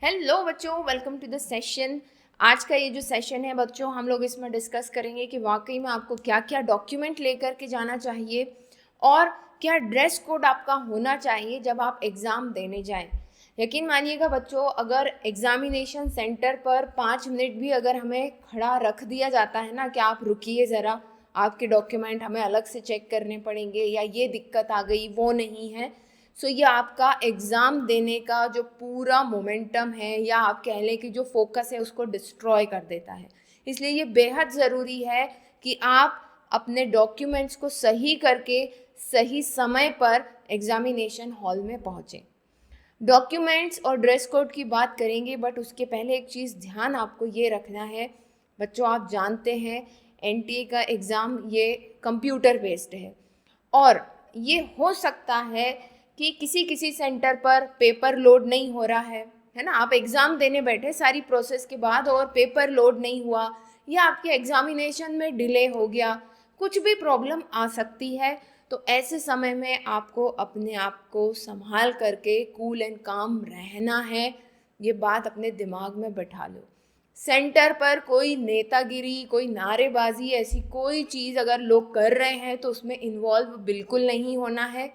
Hello बच्चों, welcome to the session. आज का ये जो सेशन है बच्चों, हम लोग इसमें डिस्कस करेंगे कि वाकई में आपको क्या क्या डॉक्यूमेंट लेकर के जाना चाहिए और क्या ड्रेस कोड आपका होना चाहिए जब आप एग्ज़ाम देने जाएं। यकीन मानिएगा बच्चों, अगर एग्ज़ामिनेशन सेंटर पर 5 मिनट भी अगर हमें खड़ा रख दिया जाता है ना कि आप रुकिए ज़रा, आपके डॉक्यूमेंट हमें अलग से चेक करने पड़ेंगे या ये दिक्कत आ गई वो नहीं है, सो ये आपका एग्ज़ाम देने का जो पूरा मोमेंटम है या आप कह लें कि जो फोकस है उसको डिस्ट्रॉय कर देता है। इसलिए ये बेहद ज़रूरी है कि आप अपने डॉक्यूमेंट्स को सही करके सही समय पर एग्ज़ामिनेशन हॉल में पहुँचें। डॉक्यूमेंट्स और ड्रेस कोड की बात करेंगे, बट उसके पहले एक चीज़ ध्यान आपको ये रखना है बच्चों, आप जानते हैं एनटीए का एग्ज़ाम ये कंप्यूटर बेस्ड है और ये हो सकता है कि किसी किसी सेंटर पर पेपर लोड नहीं हो रहा है ना। आप एग्ज़ाम देने बैठे सारी प्रोसेस के बाद और पेपर लोड नहीं हुआ या आपके एग्ज़ामिनेशन में डिले हो गया, कुछ भी प्रॉब्लम आ सकती है। तो ऐसे समय में आपको अपने आप को संभाल करके कूल एंड काम रहना है। ये बात अपने दिमाग में बैठा लो। सेंटर पर कोई नेतागिरी, कोई नारेबाजी, ऐसी कोई चीज़ अगर लोग कर रहे हैं तो उसमें इन्वॉल्व बिल्कुल नहीं होना है।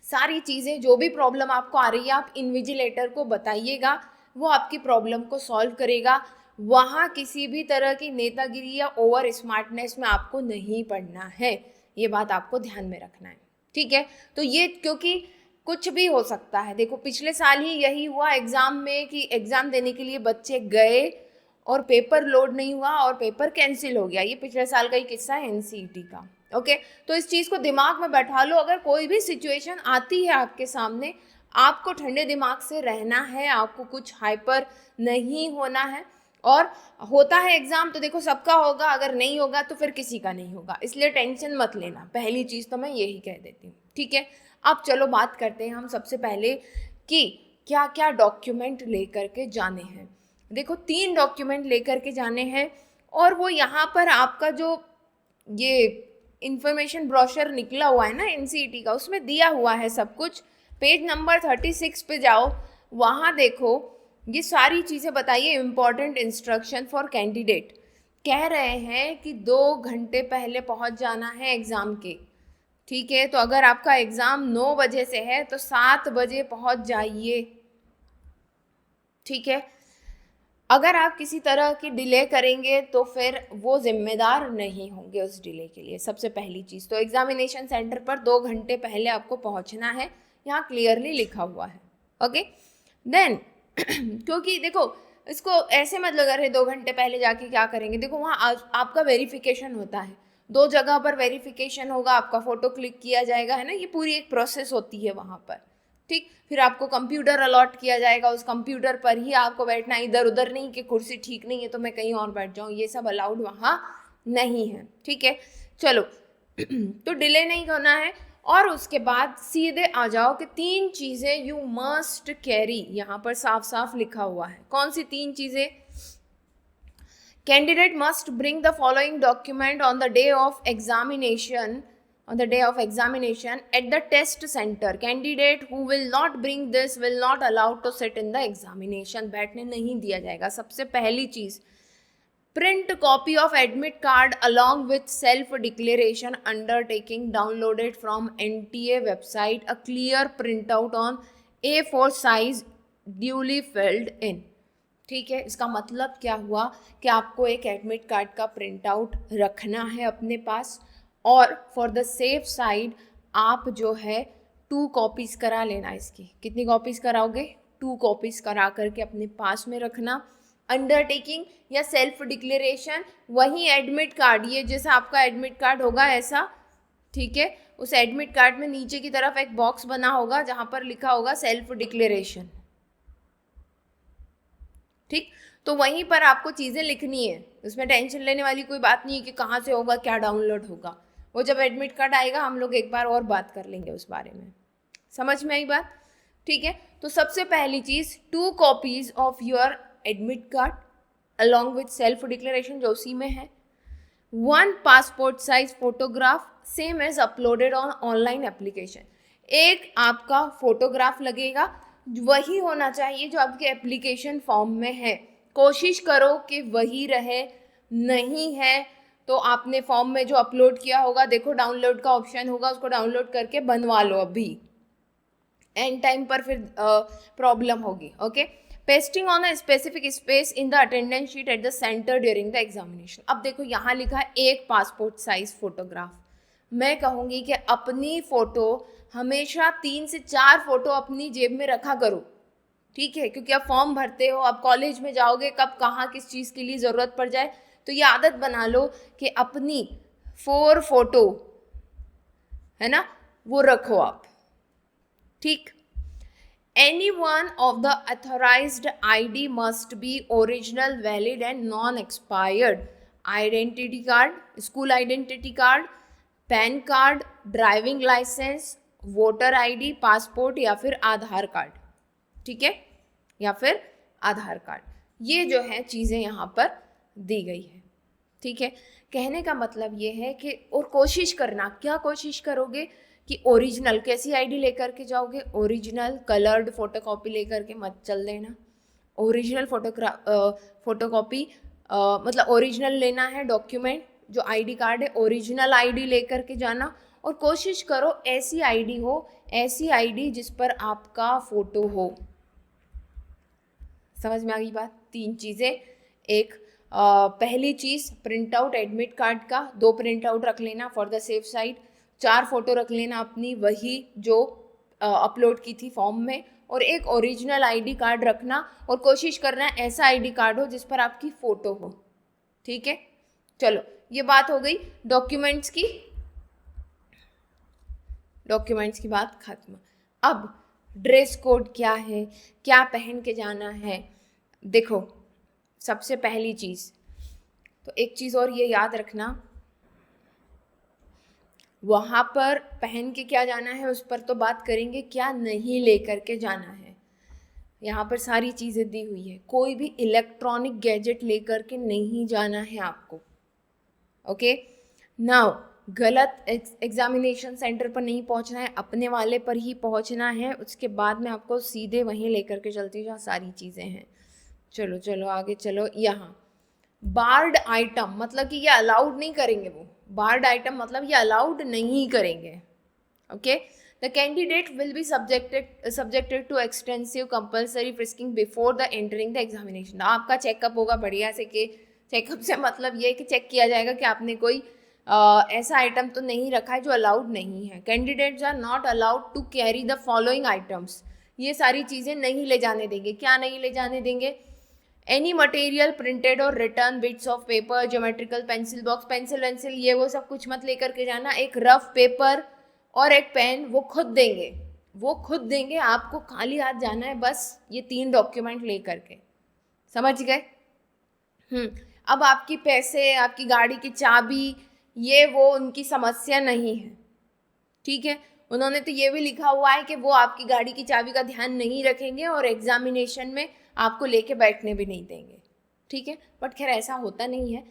सारी चीज़ें जो भी प्रॉब्लम आपको आ रही है आप इन्विजिलेटर को बताइएगा, वो आपकी प्रॉब्लम को सॉल्व करेगा। वहाँ किसी भी तरह की नेतागिरी या ओवर स्मार्टनेस में आपको नहीं पड़ना है, ये बात आपको ध्यान में रखना है, ठीक है। तो ये क्योंकि कुछ भी हो सकता है। देखो पिछले साल ही यही हुआ एग्ज़ाम में कि एग्ज़ाम देने के लिए बच्चे गए और पेपर लोड नहीं हुआ और पेपर कैंसिल हो गया। ये पिछले साल का ही किस्सा है एनसीईटी का। ओके, तो इस चीज़ को दिमाग में बैठा लो। अगर कोई भी सिचुएशन आती है आपके सामने, आपको ठंडे दिमाग से रहना है, आपको कुछ हाइपर नहीं होना है। और होता है एग्ज़ाम तो देखो सबका होगा, अगर नहीं होगा तो फिर किसी का नहीं होगा, इसलिए टेंशन मत लेना। पहली चीज़ तो मैं यही कह देती हूँ, ठीक है। अब चलो बात करते हैं हम सबसे पहले कि क्या क्या डॉक्यूमेंट लेकर के जाने हैं। देखो 3 डॉक्यूमेंट लेकर के जाने हैं और वो यहाँ पर आपका जो ये इंफॉर्मेशन ब्रोशर निकला हुआ है ना एनसीईटी का, उसमें दिया हुआ है सब कुछ। पेज नंबर 36 पे जाओ, वहाँ देखो ये सारी चीज़ें बताइए। इम्पॉर्टेंट इंस्ट्रक्शन फॉर कैंडिडेट कह रहे हैं कि 2 घंटे पहले पहुँच जाना है एग्ज़ाम के, ठीक है। तो अगर आपका एग्ज़ाम 9 बजे से है तो 7 बजे पहुँच जाइए, ठीक है। अगर आप किसी तरह की डिले करेंगे तो फिर वो जिम्मेदार नहीं होंगे उस डिले के लिए। सबसे पहली चीज़ तो एग्जामिनेशन सेंटर पर 2 घंटे पहले आपको पहुंचना है, यहाँ क्लियरली लिखा हुआ है। ओके देन क्योंकि देखो इसको ऐसे मत लगा रहे 2 घंटे पहले जाके क्या करेंगे। देखो वहाँ आपका वेरिफिकेशन होता है, 2 जगह पर वेरिफिकेशन होगा, आपका फ़ोटो क्लिक किया जाएगा, है ना। ये पूरी एक प्रोसेस होती है वहाँ पर, ठीक। फिर आपको कंप्यूटर अलॉट किया जाएगा, उस कंप्यूटर पर ही आपको बैठना, इधर उधर नहीं कि कुर्सी ठीक नहीं है तो मैं कहीं और बैठ जाऊँ, ये सब अलाउड वहाँ नहीं है, ठीक है। चलो तो डिले नहीं करना है और उसके बाद सीधे आ जाओ कि 3 चीज़ें यू मस्ट कैरी। यहाँ पर साफ साफ लिखा हुआ है कौन सी 3 चीज़ें। Candidate must bring the following document on the day of examination at the test center. Candidate who will not bring this will not allowed to sit in the examination. बैठने नहीं दिया जाएगा। सबसे पहली चीज़, print copy of admit card along with self declaration undertaking downloaded from NTA website, a clear printout on A4 size duly filled in, ठीक है। इसका मतलब क्या हुआ कि आपको एक एडमिट कार्ड का प्रिंट आउट रखना है अपने पास और फॉर द सेफ साइड आप जो है 2 कॉपीज़ करा लेना। इसकी कितनी कॉपीज़ कराओगे? 2 कॉपीज़ करा करके अपने पास में रखना। अंडरटेकिंग या सेल्फ डिक्लेरेशन, वही एडमिट कार्ड, ये जैसा आपका एडमिट कार्ड होगा ऐसा, ठीक है। उस एडमिट कार्ड में नीचे की तरफ एक बॉक्स बना होगा जहाँ पर लिखा होगा सेल्फ डिक्लेरेशन, ठीक। तो वहीं पर आपको चीज़ें लिखनी है, उसमें टेंशन लेने वाली कोई बात नहीं है कि कहाँ से होगा, क्या डाउनलोड होगा। वो जब एडमिट कार्ड आएगा हम लोग एक बार और बात कर लेंगे उस बारे में। समझ में आई बात? ठीक है। तो सबसे पहली चीज़ 2 copies of your admit card along with self declaration जो उसी में है, 1 passport size photograph same as uploaded on online application. एक आपका फोटोग्राफ लगेगा वही होना चाहिए जो आपके एप्लीकेशन फॉर्म में है। कोशिश करो कि वही रहे, नहीं है तो आपने फॉर्म में जो अपलोड किया होगा, देखो डाउनलोड का ऑप्शन होगा, उसको डाउनलोड करके बनवा लो अभी, एंड टाइम पर फिर प्रॉब्लम होगी। Okay, pasting on a specific space in the attendance sheet at the centre during the examination. अब देखो यहाँ लिखा है एक पासपोर्ट साइज फोटोग्राफ। मैं कहूँगी कि अपनी फ़ोटो हमेशा 3 से 4 फोटो अपनी जेब में रखा करो, ठीक है, क्योंकि आप फॉर्म भरते हो, आप कॉलेज में जाओगे, कब कहाँ किस चीज़ के लिए ज़रूरत पड़ जाए, तो ये आदत बना लो कि अपनी 4 फोटो है ना वो रखो आप, ठीक। Any one of the authorised ID must be original, valid and non expired. Identity card, school identity card, PAN card, driving licence, voter ID, passport या फिर आधार कार्ड, ठीक है, या फिर आधार कार्ड। ये जो है चीज़ें यहाँ पर दी गई है, ठीक है। कहने का मतलब ये है कि और कोशिश करना, क्या कोशिश करोगे कि ओरिजिनल, कैसी ID लेकर के जाओगे, ओरिजिनल कलर्ड फोटोकॉपी लेकर के मत चल देना। ओरिजिनल फोटोकॉपी मतलब ओरिजिनल लेना है डॉक्यूमेंट, जो ID कार्ड है ओरिजिनल ID लेकर के जाना, और कोशिश करो ऐसी ID हो, ऐसी ID जिस पर आपका फ़ोटो हो। समझ में आ गई बात? 3 चीज़ें। एक पहली चीज़ प्रिंट आउट एडमिट कार्ड का, 2 प्रिंट आउट रख लेना for the safe side, 4 photo रख लेना अपनी वही जो अपलोड की थी फॉर्म में, और एक ओरिजिनल ID कार्ड रखना, और कोशिश करना है ऐसा ID कार्ड हो जिस पर आपकी फ़ोटो हो, ठीक है। चलो ये बात हो गई डॉक्यूमेंट्स की, डॉक्यूमेंट्स की बात खत्म। अब ड्रेस कोड क्या है, क्या पहन के जाना है। देखो सबसे पहली चीज़ तो एक चीज़ और ये याद रखना, वहाँ पर पहन के क्या जाना है उस पर तो बात करेंगे, क्या नहीं लेकर के जाना है। यहाँ पर सारी चीज़ें दी हुई है, कोई भी इलेक्ट्रॉनिक गैजेट लेकर के नहीं जाना है आपको। ओके, नाउ गलत एग्जामिनेशन सेंटर पर नहीं पहुँचना है, अपने वाले पर ही पहुँचना है। उसके बाद में आपको सीधे वहीं लेकर के चलती हूँ जहाँ सारी चीज़ें हैं। चलो चलो आगे चलो। यहाँ बार्ड आइटम मतलब कि ये अलाउड नहीं करेंगे, वो बार्ड आइटम मतलब ये अलाउड नहीं करेंगे। Okay, the candidate will be subjected to extensive compulsory frisking before the entering the examination. आपका चेकअप होगा बढ़िया से, कि चेकअप से मतलब ये कि चेक किया जाएगा कि आपने कोई ऐसा आइटम तो नहीं रखा है जो अलाउड नहीं है। Candidates are not allowed to carry the following items, ये सारी चीज़ें नहीं ले जाने देंगे। क्या नहीं ले जाने देंगे? एनी मटेरियल प्रिंटेड और written, bits of paper, geometrical pencil box, pencil वेंसिल, ये वो सब कुछ मत लेकर के जाना। एक रफ पेपर और एक पेन वो खुद देंगे, वो खुद देंगे, आपको खाली हाथ जाना है बस ये 3 डॉक्यूमेंट लेकर के। समझ गए? अब आपकी पैसे, आपकी गाड़ी की चाबी, ये वो उनकी समस्या नहीं है, ठीक है। उन्होंने तो ये भी लिखा हुआ है कि वो आपकी गाड़ी की चाबी का ध्यान नहीं रखेंगे और एग्जामिनेशन में आपको लेके बैठने भी नहीं देंगे, ठीक है। बट खैर ऐसा होता नहीं है,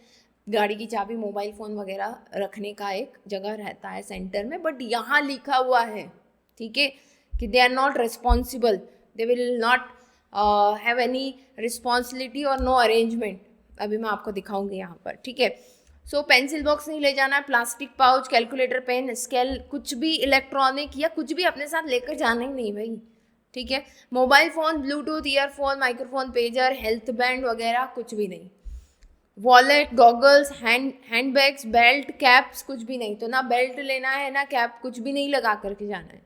गाड़ी की चाबी, मोबाइल फ़ोन वगैरह रखने का एक जगह रहता है सेंटर में, बट यहाँ लिखा हुआ है, ठीक है, कि they are not responsible, they will not have any responsibility और नो अरेंजमेंट। अभी मैं आपको दिखाऊंगी यहाँ पर, ठीक है। सो पेंसिल बॉक्स नहीं ले जाना है, plastic pouch, calculator, pen, scale, कुछ भी इलेक्ट्रॉनिक या कुछ भी अपने साथ लेकर जाना ही नहीं भाई, ठीक है। Mobile phone, Bluetooth, earphone, microphone, pager, health band वगैरह कुछ भी नहीं। Wallet, goggles, hand bags, belt, caps कुछ भी नहीं। तो ना बेल्ट लेना है ना कैप, कुछ भी नहीं लगा करके जाना है।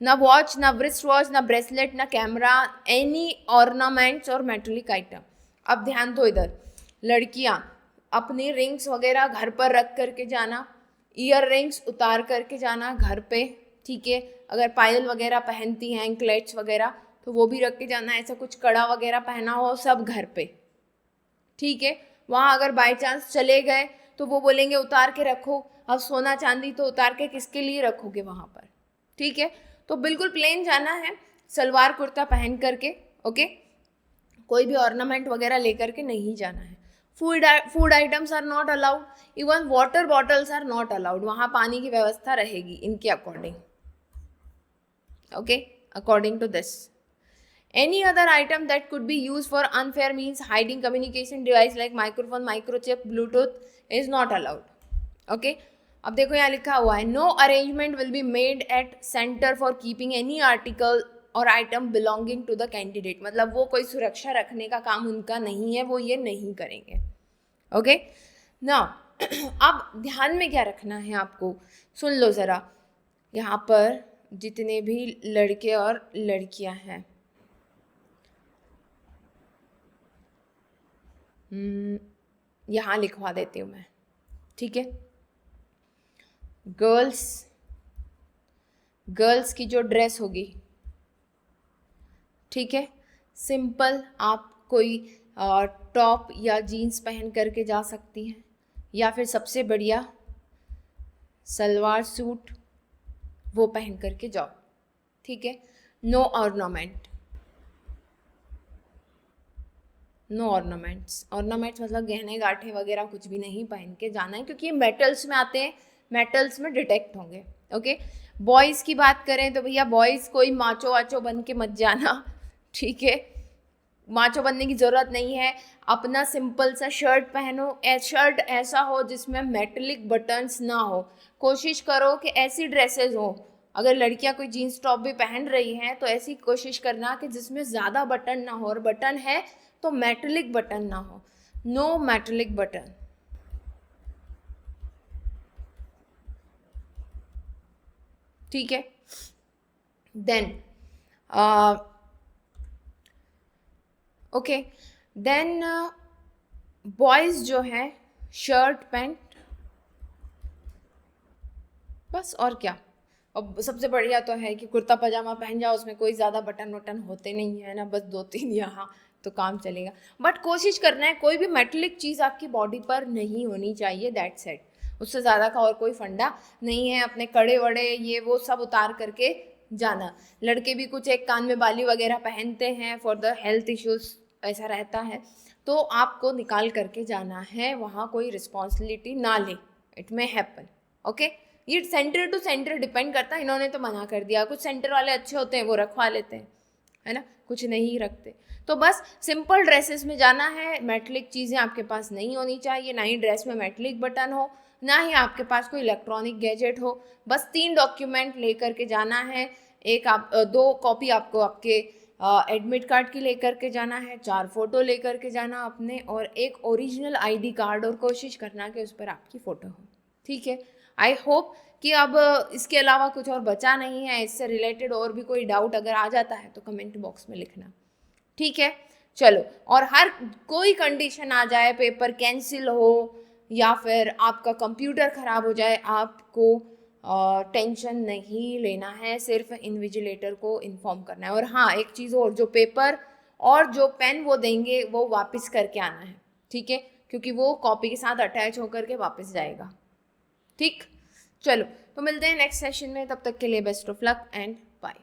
ना वॉच, ना ब्रिस्ट वॉच, ना ब्रेसलेट, ना कैमरा, एनी ऑर्नामेंट्स और मेटलिक आइटम। अब ध्यान दो इधर, लड़कियां अपनी रिंग्स वगैरह घर पर रख करके जाना, ईयर रिंग्स उतार करके जाना घर पे, ठीक है। अगर पायल वगैरह पहनती हैं, एंकलेट्स वगैरह, तो वो भी रख के जाना। ऐसा कुछ कड़ा वगैरह पहना हो सब घर पे, ठीक है। वहाँ अगर बाय चांस चले गए तो वो बोलेंगे उतार के रखो। अब सोना चांदी तो उतार के किसके लिए रखोगे वहाँ पर, ठीक है। तो बिल्कुल प्लेन जाना है, सलवार कुर्ता पहन करके, ओके। कोई भी ऑर्नामेंट वगैरह लेकर के नहीं जाना है। Food items are not allowed, even water bottles are not allowed. वहाँ पानी की व्यवस्था रहेगी इनके according, okay, according to this. Any other item that could be used for unfair means hiding communication device like microphone, microchip, Bluetooth is not allowed. Okay, अब देखो यहाँ लिखा हुआ है no arrangement will be made at center for keeping any article और item belonging to the candidate, मतलब वो कोई सुरक्षा रखने का काम उनका नहीं है, वो ये नहीं करेंगे. ओके ना, अब ध्यान में क्या रखना है आपको, सुन लो ज़रा. यहाँ पर जितने भी लड़के और लड़कियाँ हैं, यहाँ लिखवा देती हूँ मैं, ठीक है. गर्ल्स की जो ड्रेस होगी, ठीक है, सिंपल आप कोई टॉप या जीन्स पहन करके जा सकती हैं, या फिर सबसे बढ़िया सलवार सूट वो पहन करके जाओ, ठीक है. नो ऑर्नामेंट्स मतलब गहने गाठे वगैरह कुछ भी नहीं पहन के जाना है, क्योंकि ये मेटल्स में आते हैं, मेटल्स में डिटेक्ट होंगे. ओके, बॉयज़ की बात करें तो भैया बॉयज़ कोई माचो वाचो बन के मत जाना, ठीक है. माचो बनने की ज़रूरत नहीं है, अपना सिंपल सा शर्ट पहनो, शर्ट ऐसा हो जिसमें मेटलिक बटन्स ना हो. कोशिश करो कि ऐसी ड्रेसेस हो, अगर लड़कियां कोई जीन्स टॉप भी पहन रही हैं तो ऐसी कोशिश करना कि जिसमें ज़्यादा बटन ना हो, और बटन है तो मेटलिक बटन ना हो. No metallic button. ठीक है. देन ओके, देन बॉयज़ जो है शर्ट पैंट, बस. और क्या, अब सबसे बढ़िया तो है कि कुर्ता पजामा पहन जाओ, उसमें कोई ज़्यादा बटन वटन होते नहीं है ना, बस 2-3 यहाँ तो काम चलेगा. बट कोशिश करना है कोई भी मेटलिक चीज़ आपकी बॉडी पर नहीं होनी चाहिए, दैट्स इट. उससे ज़्यादा का और कोई फंडा नहीं है. अपने कड़े वड़े ये वो सब उतार करके जाना. लड़के भी कुछ एक कान में बाली वगैरह पहनते हैं फॉर द हेल्थ इश्यूज़, ऐसा रहता है, तो आपको निकाल करके जाना है, वहाँ कोई रिस्पॉन्सिबिलिटी ना ले. It may happen. ओके, ये सेंटर टू सेंटर डिपेंड करता है. इन्होंने तो मना कर दिया, कुछ सेंटर वाले अच्छे होते हैं वो रखवा लेते हैं, है ना, कुछ नहीं रखते. तो बस सिंपल ड्रेसेस में जाना है, मेटलिक चीज़ें आपके पास नहीं होनी चाहिए, ना ही ड्रेस में मेटलिक बटन हो, ना ही आपके पास कोई इलेक्ट्रॉनिक गैजेट हो. बस 3 डॉक्यूमेंट लेकर के जाना है. एक 2 कॉपी आपको आपके एडमिट कार्ड की लेकर के जाना है, 4 फोटो लेकर के जाना अपने, और एक ओरिजिनल ID कार्ड, और कोशिश करना कि उस पर आपकी फ़ोटो हो. ठीक है. आई होप कि अब इसके अलावा कुछ और बचा नहीं है. इससे रिलेटेड और भी कोई डाउट अगर आ जाता है तो कमेंट बॉक्स में लिखना, ठीक है. चलो, और हर कोई कंडीशन आ जाए, पेपर कैंसिल हो या फिर आपका कंप्यूटर ख़राब हो जाए, आपको टेंशन नहीं लेना है, सिर्फ इन्विजिलेटर को इन्फॉर्म करना है. और हाँ, एक चीज़ और, जो पेपर और जो पेन वो देंगे वो वापस करके आना है, ठीक है, क्योंकि वो कॉपी के साथ अटैच होकर के वापस जाएगा. ठीक, चलो, तो मिलते हैं नेक्स्ट सेशन में. तब तक के लिए best of luck and bye.